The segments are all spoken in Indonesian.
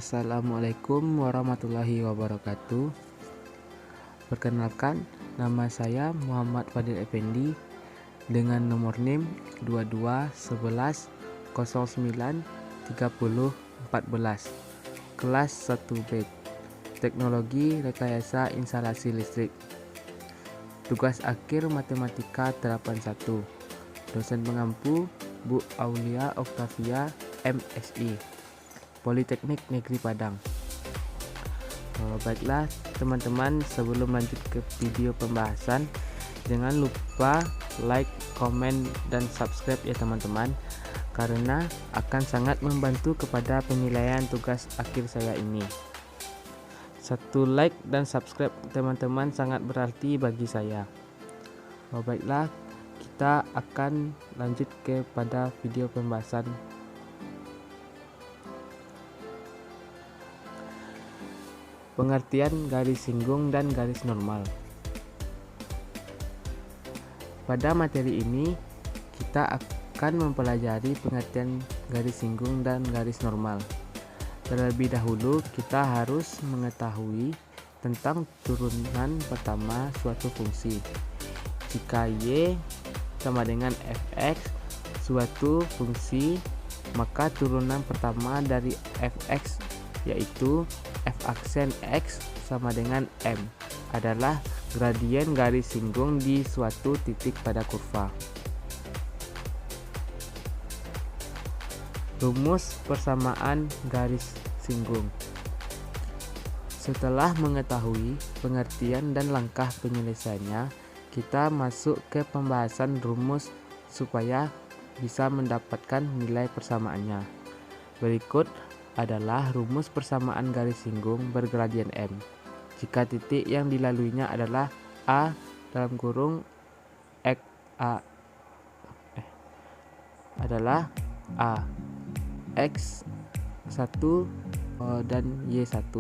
Assalamualaikum warahmatullahi wabarakatuh. Perkenalkan, nama saya Muhammad Fadil Effendi dengan nomor NIM 2211093014, kelas 1B, Teknologi Rekayasa Instalasi Listrik. Tugas akhir Matematika 81. Dosen pengampu Bu Aulia Oktavia, MSI, Politeknik Negeri Padang. Baiklah teman-teman, sebelum lanjut ke video pembahasan, jangan lupa like, komen, dan subscribe ya teman-teman, karena akan sangat membantu kepada penilaian tugas akhir saya ini. Satu like dan subscribe teman-teman sangat berarti bagi saya. Baiklah, kita akan lanjut kepada video pembahasan. Pengertian garis singgung dan garis normal. Pada materi ini, kita akan mempelajari pengertian garis singgung dan garis normal. Terlebih dahulu, kita harus mengetahui tentang turunan pertama suatu fungsi. Jika Y sama dengan fx suatu fungsi, maka turunan pertama dari fx, yaitu f aksen x sama dengan m, adalah gradien garis singgung di suatu titik pada kurva. Rumus persamaan garis singgung. Setelah mengetahui pengertian dan langkah penyelesaiannya, kita masuk ke pembahasan rumus supaya bisa mendapatkan nilai persamaannya. Berikut adalah rumus persamaan garis singgung bergradien M. Jika titik yang dilaluinya adalah A dalam kurung X A adalah A X1 dan Y1,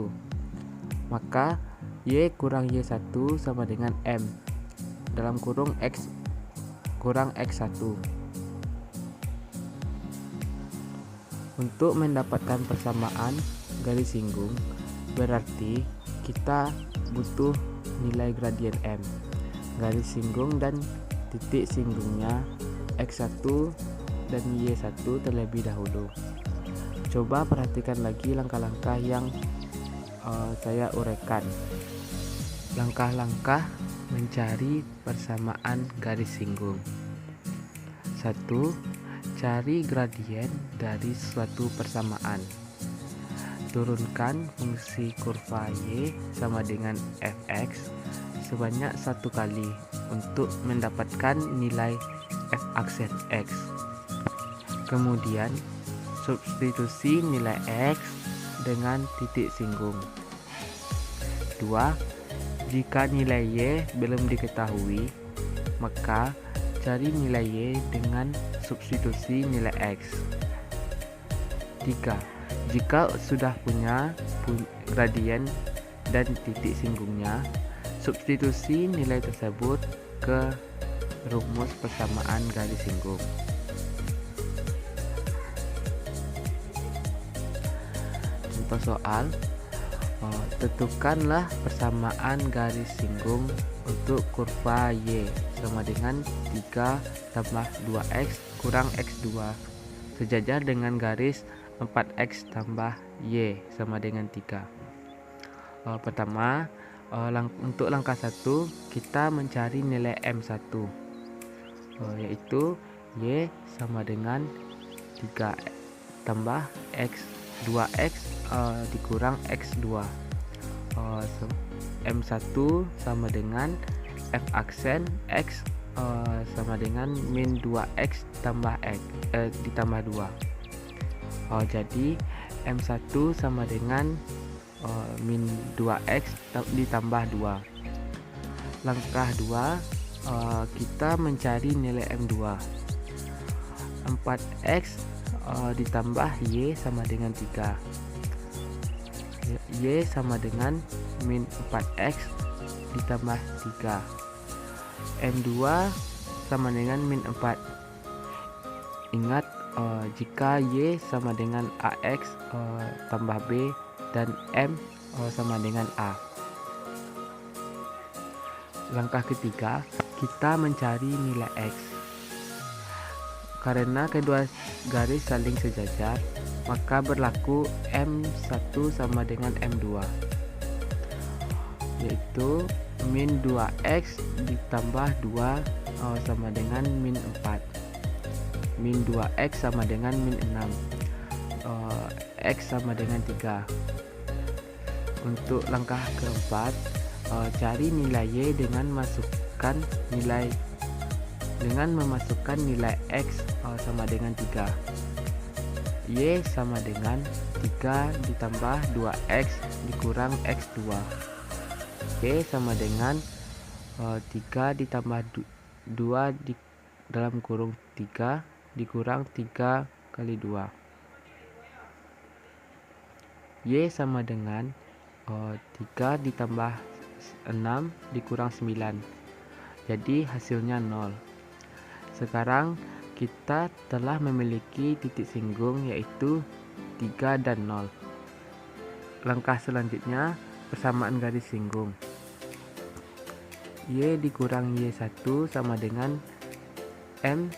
maka Y kurang Y1 sama dengan M dalam kurung X kurang X1. Untuk mendapatkan persamaan garis singgung, berarti kita butuh nilai gradien M, garis singgung dan titik singgungnya X1 dan Y1 terlebih dahulu. Coba perhatikan lagi langkah-langkah yang saya uraikan. Langkah-langkah mencari persamaan garis singgung. 1. Cari gradien dari suatu persamaan. Turunkan fungsi kurva Y sama dengan fx sebanyak 1 kali untuk mendapatkan nilai f aksen x. Kemudian substitusi nilai x dengan titik singgung. 2. Jika nilai Y belum diketahui, maka cari nilai Y dengan substitusi nilai X. 3. Jika sudah punya gradien dan titik singgungnya, substitusi nilai tersebut ke rumus persamaan garis singgung. Contoh soal, tentukanlah persamaan garis singgung untuk kurva Y sama dengan 3 tambah 2x kurang x2 sejajar dengan garis 4x tambah Y sama dengan 3. Pertama, untuk langkah 1 kita mencari nilai M1, yaitu Y sama dengan 3 tambah x 2x dikurang x2. M1 sama dengan f aksen x sama dengan min 2x tambah x ditambah 2. Jadi M1 sama dengan min 2x ditambah 2. Langkah 2, kita mencari nilai M2. 4x ditambah Y sama dengan 3. Y sama dengan min 4x ditambah 3. M2 sama dengan min 4. Ingat, jika Y sama dengan AX tambah B dan M sama dengan A. Langkah ketiga, kita mencari nilai X. Karena kedua garis saling sejajar, maka berlaku M1 sama dengan M2, yaitu min 2X ditambah 2 sama dengan min 4. Min 2X sama dengan min 6. X sama dengan 3. Untuk langkah keempat, cari nilai Y dengan memasukkan nilai X sama dengan 3. Y sama dengan 3 ditambah 2X dikurang X2. Y sama dengan 3 ditambah 2 dalam kurung 3 dikurang 3 kali 2. Y sama dengan 3 ditambah 6 dikurang 9. Jadi hasilnya 0. Sekarang kita telah memiliki titik singgung yaitu 3 dan 0. Langkah selanjutnya, persamaan garis singgung. Y dikurang Y1 sama dengan M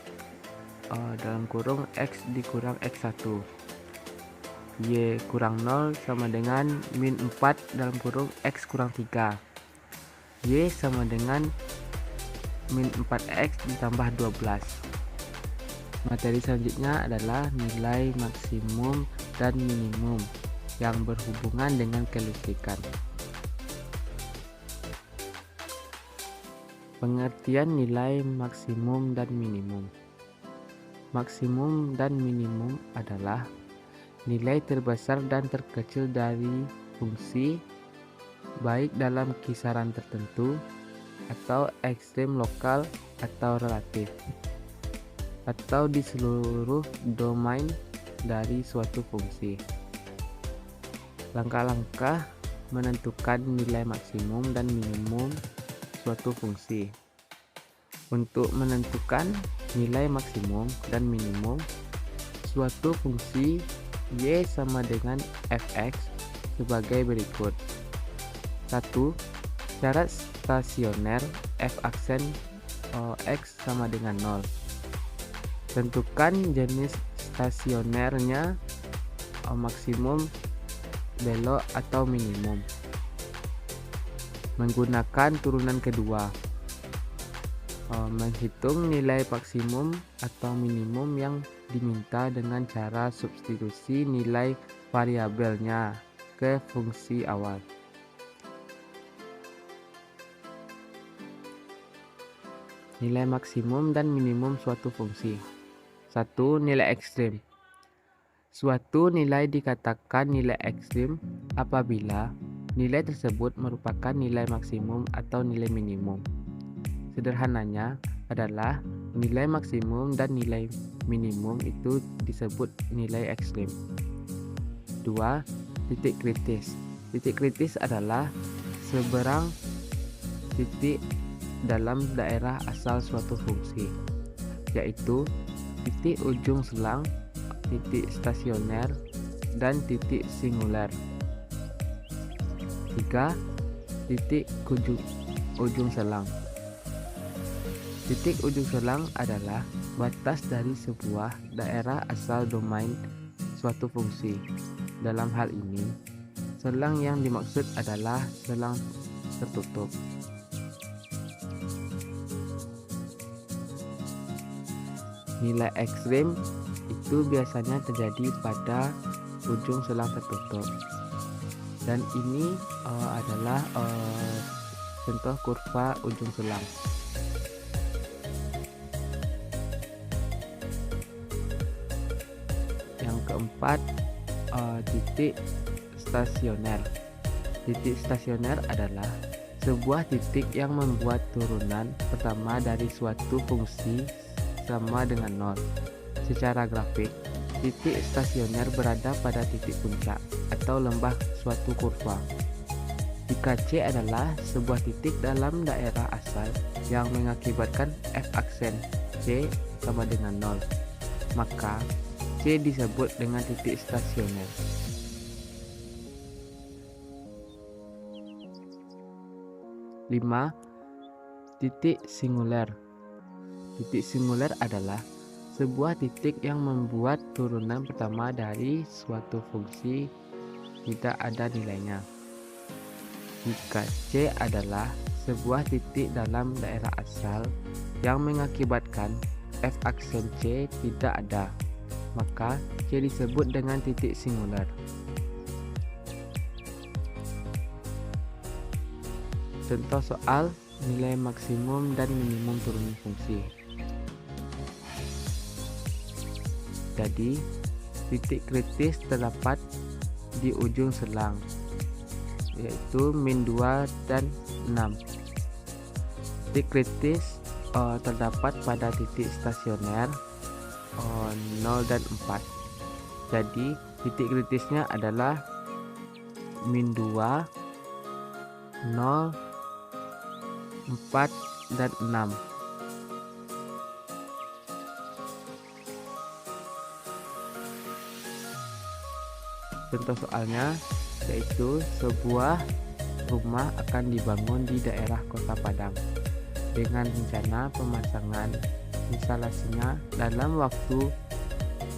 dalam kurung X dikurang X1. Y kurang 0 sama dengan min 4 dalam kurung X kurang 3. Y sama dengan min 4X ditambah 12. Materi selanjutnya adalah nilai maksimum dan minimum yang berhubungan dengan kelistrikan. Pengertian nilai maksimum dan minimum. Maksimum dan minimum adalah nilai terbesar dan terkecil dari fungsi, baik dalam kisaran tertentu atau ekstrem lokal atau relatif, atau di seluruh domain dari suatu fungsi. Langkah-langkah menentukan nilai maksimum dan minimum suatu fungsi. Untuk menentukan nilai maksimum dan minimum suatu fungsi Y sama dengan fx sebagai berikut. 1. Syarat stasioner f aksen x sama dengan 0. Tentukan jenis stasionernya, maksimum, belok atau minimum. Menggunakan turunan kedua. Menghitung nilai maksimum atau minimum yang diminta dengan cara substitusi nilai variabelnya ke fungsi awal. Nilai maksimum dan minimum suatu fungsi. 1. Nilai ekstrim. Suatu nilai dikatakan nilai ekstrim apabila nilai tersebut merupakan nilai maksimum atau nilai minimum. Sederhananya adalah nilai maksimum dan nilai minimum itu disebut nilai ekstrim. 2. Titik kritis. Titik kritis adalah seberang titik dalam daerah asal suatu fungsi, yaitu titik ujung selang, titik stasioner, dan titik singuler. 3. Titik ujung selang. Titik ujung selang adalah batas dari sebuah daerah asal domain suatu fungsi. Dalam hal ini, selang yang dimaksud adalah selang tertutup. Nilai ekstrim itu biasanya terjadi pada ujung selang tertutup. Dan ini adalah contoh kurva ujung selang. Yang keempat, titik stasioner. Titik stasioner adalah sebuah titik yang membuat turunan pertama dari suatu fungsi sama dengan 0. Secara grafik, titik stasioner berada pada titik puncak atau lembah suatu kurva. Jika C adalah sebuah titik dalam daerah asal yang mengakibatkan f aksen C sama dengan 0, maka C disebut dengan titik stasioner. 5. Titik singuler. Titik singuler adalah sebuah titik yang membuat turunan pertama dari suatu fungsi tidak ada nilainya. Jika C adalah sebuah titik dalam daerah asal yang mengakibatkan f aksen C tidak ada, maka C disebut dengan titik singuler. Contoh soal nilai maksimum dan minimum turunan fungsi. Jadi, titik kritis terdapat di ujung selang, yaitu -2 dan 6. Titik kritis terdapat pada titik stasioner 0 dan 4. Jadi, titik kritisnya adalah -2, 0, 4, dan 6. Contoh soalnya yaitu sebuah rumah akan dibangun di daerah Kota Padang dengan rencana pemasangan instalasinya dalam waktu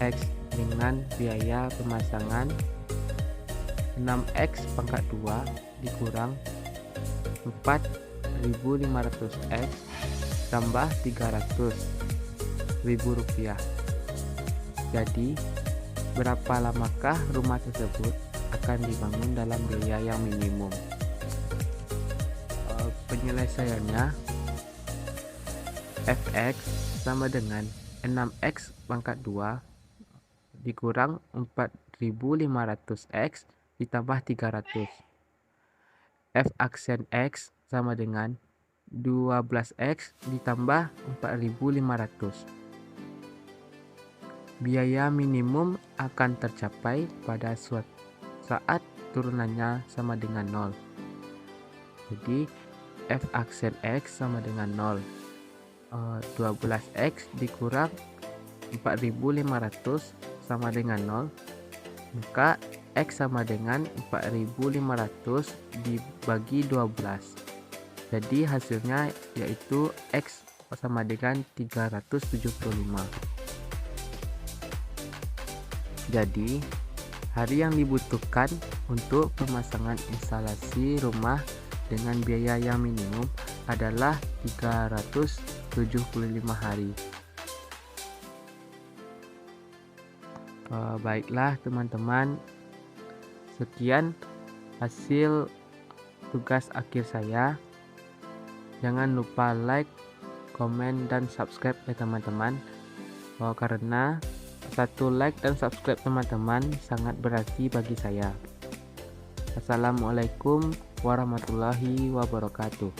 X dengan biaya pemasangan 6x pangkat 2 dikurang 4.500x tambah 300.000 rupiah. Jadi, berapa lamakah rumah tersebut akan dibangun dalam biaya yang minimum? Penyelesaiannya, fx sama dengan 6x pangkat 2 dikurang 4.500x ditambah 300. F aksen x sama dengan 12x ditambah 4.500. Biaya minimum akan tercapai pada suatu saat turunannya sama dengan 0. Jadi f aksen x sama dengan 0. 12x dikurang 4.500 sama dengan 0. Maka x sama dengan 4.500 dibagi 12. Jadi hasilnya yaitu x sama dengan 375. Jadi, hari yang dibutuhkan untuk pemasangan instalasi rumah dengan biaya yang minimum adalah 375 hari. Baiklah teman-teman, sekian hasil tugas akhir saya. Jangan lupa like, komen, dan subscribe ya teman-teman, karena satu like dan subscribe teman-teman sangat berarti bagi saya. Assalamualaikum warahmatullahi wabarakatuh.